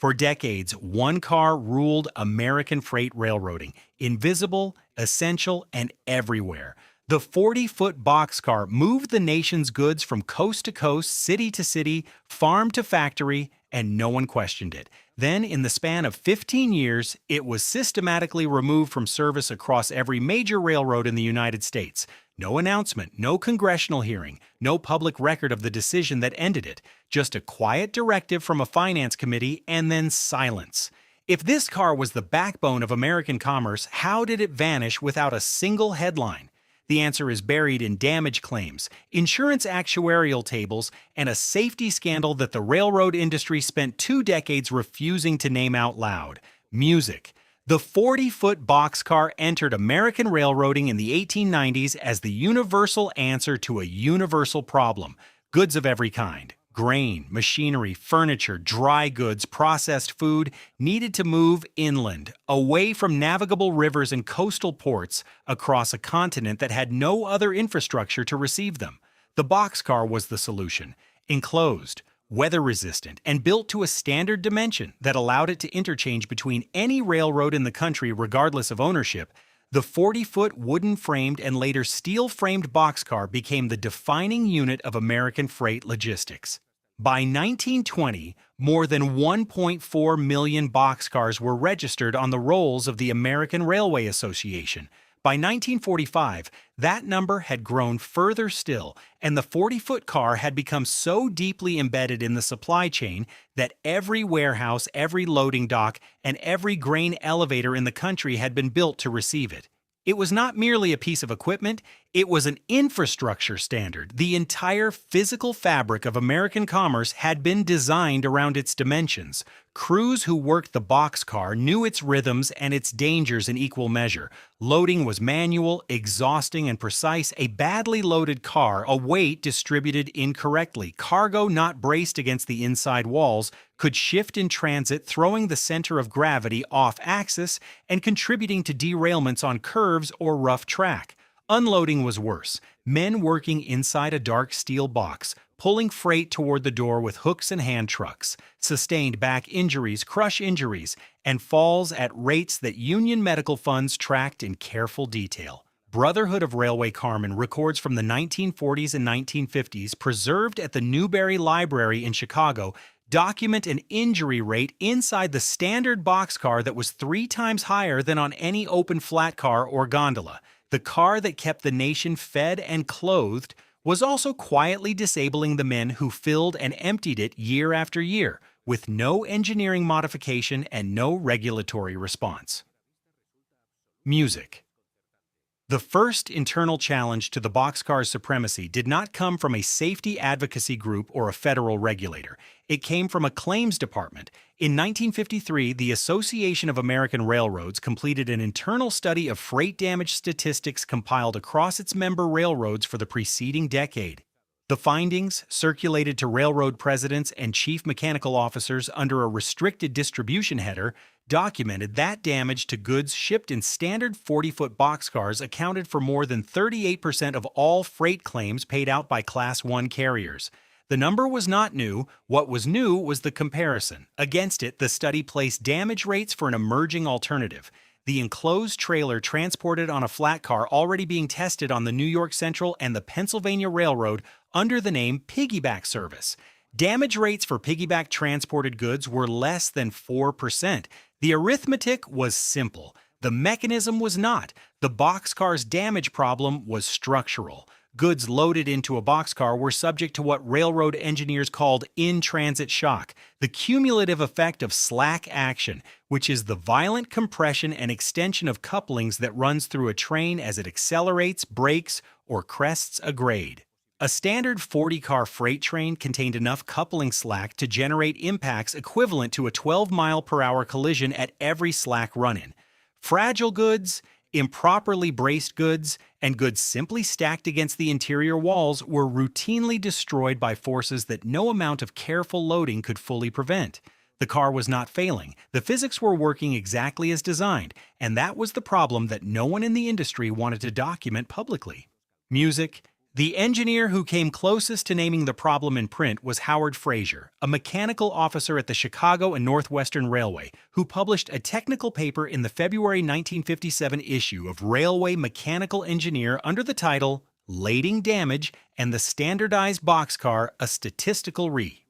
For decades, one car ruled American freight railroading, invisible, essential, and everywhere. The 40-foot boxcar moved the nation's goods from coast to coast, city to city, farm to factory, and no one questioned it. Then, in the span of 15 years, it was systematically removed from service across every major railroad in the United States. No announcement, no congressional hearing, no public record of the decision that ended it. Just a quiet directive from a finance committee and then silence. If this car was the backbone of American commerce, how did it vanish without a single headline? The answer is buried in damage claims, insurance actuarial tables, and a safety scandal that the railroad industry spent 2 decades refusing to name out loud: music. The 40-foot boxcar entered American railroading in the 1890s as the universal answer to a universal problem: goods of every kind. Grain, machinery, furniture, dry goods, processed food needed to move inland, away from navigable rivers and coastal ports, across a continent that had no other infrastructure to receive them. The boxcar was the solution: enclosed, weather-resistant, and built to a standard dimension that allowed it to interchange between any railroad in the country regardless of ownership. The 40-foot wooden-framed and later steel-framed boxcar became the defining unit of American freight logistics. By 1920, more than 1.4 million boxcars were registered on the rolls of the American Railway Association. By 1945, that number had grown further still, and the 40-foot car had become so deeply embedded in the supply chain that every warehouse, every loading dock, and every grain elevator in the country had been built to receive it. It was not merely a piece of equipment, it was an infrastructure standard. The entire physical fabric of American commerce had been designed around its dimensions. Crews who worked the boxcar knew its rhythms and its dangers in equal measure. Loading was manual, exhausting, and precise. A badly loaded car, a weight distributed incorrectly, cargo not braced against the inside walls, could shift in transit, throwing the center of gravity off axis and contributing to derailments on curves or rough track. Unloading was worse. Men working inside a dark steel box, pulling freight toward the door with hooks and hand trucks, sustained back injuries, crush injuries, and falls at rates that Union medical funds tracked in careful detail. Brotherhood of Railway Carmen records from the 1940s and 1950s, preserved at the Newberry Library in Chicago, document an injury rate inside the standard boxcar that was 3 times higher than on any open flat car or gondola. The car that kept the nation fed and clothed was also quietly disabling the men who filled and emptied it year after year, with no engineering modification and no regulatory response. Music. The first internal challenge to the boxcar's supremacy did not come from a safety advocacy group or a federal regulator. It came from a claims department. In 1953, the Association of American Railroads completed an internal study of freight damage statistics compiled across its member railroads for the preceding decade. The findings, circulated to railroad presidents and chief mechanical officers under a restricted distribution header, documented that damage to goods shipped in standard 40-foot boxcars accounted for more than 38% of all freight claims paid out by Class I carriers. The number was not new. What was new was the comparison. Against it, the study placed damage rates for an emerging alternative: the enclosed trailer transported on a flat car already being tested on the New York Central and the Pennsylvania Railroad under the name piggyback service. Damage rates for piggyback transported goods were less than 4%. The arithmetic was simple. The mechanism was not. The boxcar's damage problem was structural. Goods loaded into a boxcar were subject to what railroad engineers called in-transit shock, the cumulative effect of slack action, which is the violent compression and extension of couplings that runs through a train as it accelerates, brakes, or crests a grade. A standard 40-car freight train contained enough coupling slack to generate impacts equivalent to a 12-mile-per-hour collision at every slack run-in. Fragile goods, improperly braced goods, and goods simply stacked against the interior walls were routinely destroyed by forces that no amount of careful loading could fully prevent. The car was not failing. The physics were working exactly as designed, and that was the problem that no one in the industry wanted to document publicly. Music, The engineer who came closest to naming the problem in print was Howard Fraser, a mechanical officer at the Chicago and Northwestern Railway, who published a technical paper in the February 1957 issue of Railway Mechanical Engineer under the title Lading Damage and the Standardized Boxcar, a Statistical Re.